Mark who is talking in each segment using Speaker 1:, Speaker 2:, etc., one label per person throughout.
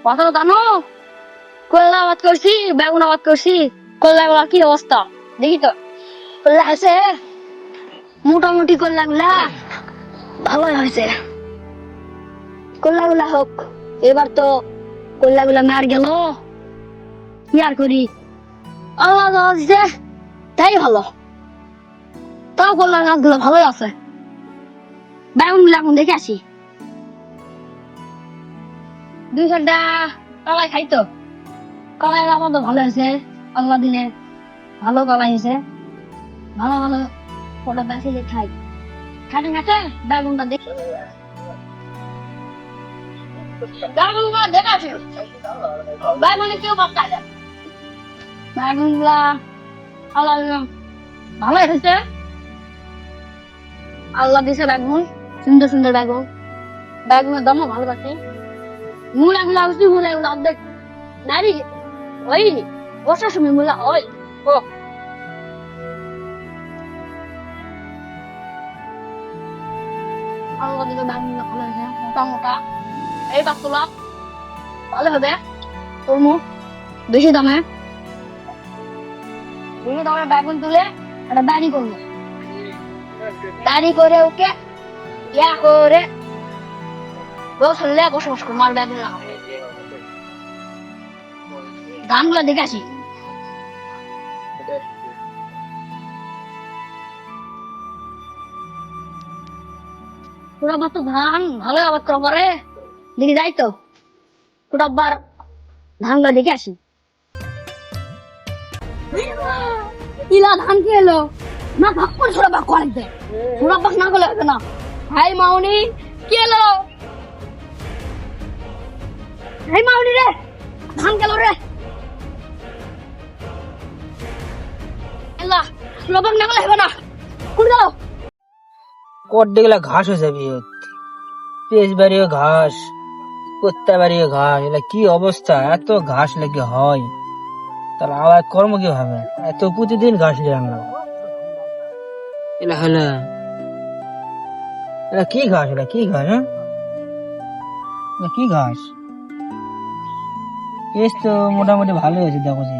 Speaker 1: কথা জানো, করলা আবাদ করছি, বেগুন আবাদ করছি, করলা কি অবস্থা দেখি তো। করলা আছে মোটামুটি, করলা গুলা ভালোই হয়েছে। করলা গুলা হোক, এবার তো করলা গুলা মার গেল, কি আর করি, আল্লাহ যা দিছে তাই ভালো। তাও করলা গাছগুলো ভালোই আছে। বেগুন গুলা এখন দেখে আসি, 2 ঘন্টা কলাই খাইতো। কলাই আমার তো ভালো হয়েছে, আল্লাহ দিলে ভালো কলাই হয়েছে। ভালো ভালো ফটো বেশি যে খাই খাটে খাটে বেগুনটা দেখি, বেগুনগুলা দেখে আসি। বেগুনে কেউ পাত্তা দেয়, বেগুনগুলা আল্লাহ ভালো হয়েছে। আল্লাহ দিছে বেগুন, সুন্দর সুন্দর বেগুন। বেগুনের দামও ভালো পাচ্ছি। মূলা গুলা উঠছি, মূলা গুলা অর্ধেক নারী ওই বর্ষার সময় মূলা ওই ও আল্লাহ দিকে বেগুন ভালো হয়েছে, মোটা মোটা। এই পাতলা ভালো হবে, তরমু বেশি দামে বেগুন তুলে একটা দাড়ি করবো, দাড়ি করে ওকে ইয়া করে বসলে বসবাস করবো। মার বেগুন লাগাবো, ধানগুলো দেখে আসি। পুরাবার তো ধান ভালো আবাদ করা পরে দেখি যাই তো, পুরাবার ধানগুলো দেখে আসি। ইলা ধান কি এলো না, ভাগ করে ছোড়া ভাগ করে দে, ছোড়া ভাগ না করলে হবে না। হাই মাউনি কি এলো, হাই মাউনি রে ধান গেল রে, এলা ছোড়া ভাগ না করলে হবে না, কোন গেল।
Speaker 2: কড্ডেগুলা ঘাস হয়ে যাবি, পেঁচ বাড়িও ঘাস, কুত্তা বাড়িও ঘাস, এগুলা কি অবস্থা, এত ঘাস লেগে হয়, তার আবাদ কর্ম কি হবে, এত প্রতিদিন ঘাস নিয়ে আমরা এলা হলো, এলা কি ঘাস, এলা কি ঘাস, হ্যাঁ এলা কি ঘাস। পেঁচ তো মোটামুটি ভালো হয়েছে দেখো যে,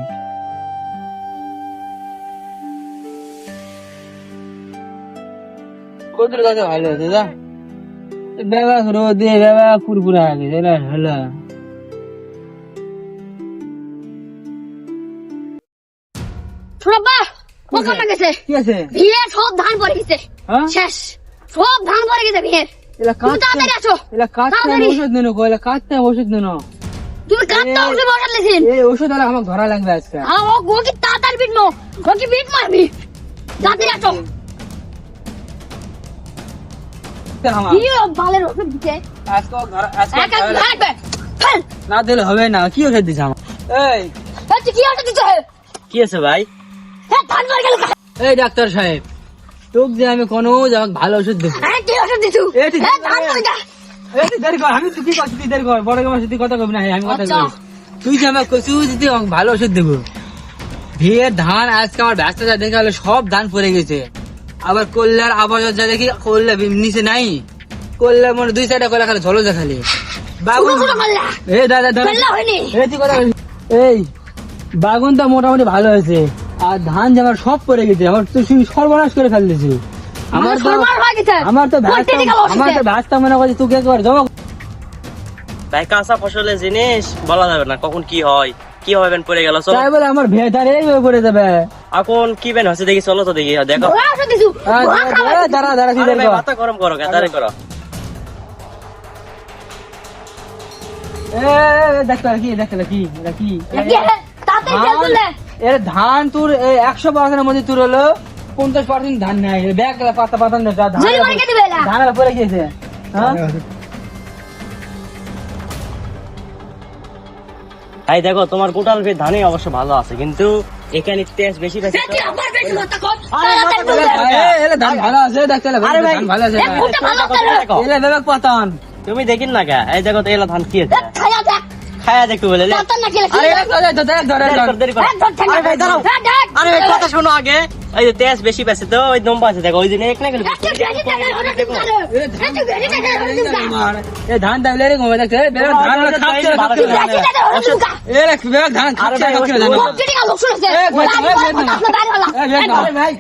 Speaker 2: কদুর গাছে ভালো হয়েছে যা, বেবা রোদে বেবা পুরপুরা হয়ে গেছে, এলা হলো।
Speaker 1: ছোড়া বাহ পোকা গেছে,
Speaker 2: কি আছে
Speaker 1: ভিড়ে সব ধান পড়ে গেছে,
Speaker 2: হ্যাঁ
Speaker 1: শেষ সব ধান পড়ে গেছে ভিড়ে।
Speaker 2: এলা
Speaker 1: তুমি তাড়াতাড়ি আসো,
Speaker 2: এলা কাটতে
Speaker 1: তাড়াতাড়ি।
Speaker 2: ওষুধ নেন, এলা কাটতে ওষুধ নেন,
Speaker 1: তুমি কাটতে ওষুধ বসালেছেন,
Speaker 2: এই ওষুধ আলা আমাকে ধরা লাগবে আজকে।
Speaker 1: ও কি তাড়াতাড়ি পিটমো, ও কি পিট মারবি, তাড়াতাড়ি আসো। কি বালের ওষুধ দিতে,
Speaker 2: আজকে ওকে আজকে
Speaker 1: এক এক লাগবে ফেল।
Speaker 2: না দিলে হবে না, কি ওষুধ দিছে আমার। এই
Speaker 1: আচ্ছা কি ওষুধ দিতে,
Speaker 2: কি আছে ভাই,
Speaker 1: হ্যাঁ ধান পড়ে গেল।
Speaker 2: এই ডাক্তার সাহেব, তোকে যে আমি কোনো আমাকে ভালো ওষুধ দেবো।
Speaker 1: হ্যাঁ কি ওষুধ দিছু,
Speaker 2: এই ঠিক
Speaker 1: হ্যাঁ ধান পড়ে গেল।
Speaker 2: এই তুই দেরি কর, আমি তুই কি করছিস, তুই দেরি কর, বড় আমার সাথে কথা কবি না, আমি কথা
Speaker 1: আচ্ছা।
Speaker 2: কই। তুই যে আমাকে কইছিস যদি আমাকে ভালো ওষুধ দেবো, ভিড়ের ধান আজকে আমার ব্যস্ত যা দেখে হলো সব ধান পড়ে গেছে, আবার কল্যার আবার যা দেখি কল্যা নিচে নাই, কল্যা মনে 2 সাইডে কলা খালি ঝলো দেখালি বাগুন।
Speaker 1: শুনো শুনো বললা
Speaker 2: এই দাদা দাদা
Speaker 1: বললা হয়নি,
Speaker 2: এই তুই কথা বলিস। এই বাগুনটা মোটামুটি ভালো হয়েছে, আর ধান যে আমার সব পড়ে গেছে, আমার তো সর্বনাশ করে ফেলতেছি। আমার তো
Speaker 1: সরমার হয়ে গেছে,
Speaker 2: আমার তো
Speaker 1: কোয়ান্টিটি গেল
Speaker 2: আমার তো ব্যস্ত মনে করছি, তুই একবার জমা।
Speaker 3: ভাই কাঁচা ফসলের জিনিস বলা যাবে না কখন কি হয়, কি হবে বেন পড়ে গেল। চলো
Speaker 2: তাই বলে আমার ভেতরে এইভাবে পড়ে যাবে।
Speaker 3: এখন কি বেন হচ্ছে দেখি, চলো তো দেখি দেখো।
Speaker 1: ওরা ওষুধ দিছু,
Speaker 2: দাঁড়া দাঁড়া কি
Speaker 3: আরে ভাই
Speaker 2: দেখো,
Speaker 3: মাথা গরম করো, তাড়াতাড়ি করো।
Speaker 2: ডাক্তার কি দেখলে কি এটা কি
Speaker 1: তাড়াতাড়ি তেল তুলে।
Speaker 2: এর ধান তোর 100% মধ্যে তোর হলো 50% ধান নাই, ব্যাগ পাতা পাতা নেই,
Speaker 1: জেলি মারি কেটে বেলা।
Speaker 2: ধান পড়ে গেছে। হ্যাঁ
Speaker 3: ভাই দেখো তোমার গোটাল ধানে অবশ্য ভালো আছে, কিন্তু এখানে তেজ বেশি পাইছে তো।
Speaker 1: তুই আবার বেশি কথা কর,
Speaker 3: আরে মাথা
Speaker 1: তাড়াতাড়ি তুলে।
Speaker 3: গরম।
Speaker 2: এলে ধান ভালো আছে ডাক্তার,
Speaker 3: আরে ভাই,
Speaker 2: ধান ভালো আছে,
Speaker 1: এক ফুটা ভালো করে।
Speaker 3: দেখো
Speaker 2: এলে ব্যাগ পাতান।
Speaker 3: তুমি দেখিন না কে, এই দেখো তো এলা ধান কি আছে,
Speaker 1: খায়া দেখ,
Speaker 3: খায়া দেখতে বলে লে।
Speaker 1: তাড়াতাড়ি না খেলে
Speaker 2: আরে দেখ দেখ দেখ
Speaker 3: দেরি কর, দেরি কর।
Speaker 1: ধর ঠান্ডা।
Speaker 3: আরে ভাই দাঁড়াও।
Speaker 1: দেখ
Speaker 3: আরে ভাই কথা শোনো আগে, এই যে তেজ বেশি পেছে তো ওই দম পাচ্ছে দেখো ওই দিনে এক না গেলে
Speaker 2: এ ধান দাইলে রে গোমে দেখতে বেরে ধান খাচ্ছে এ রে বেরে ধান খাচ্ছে খাচ্ছে ধান এ ভাই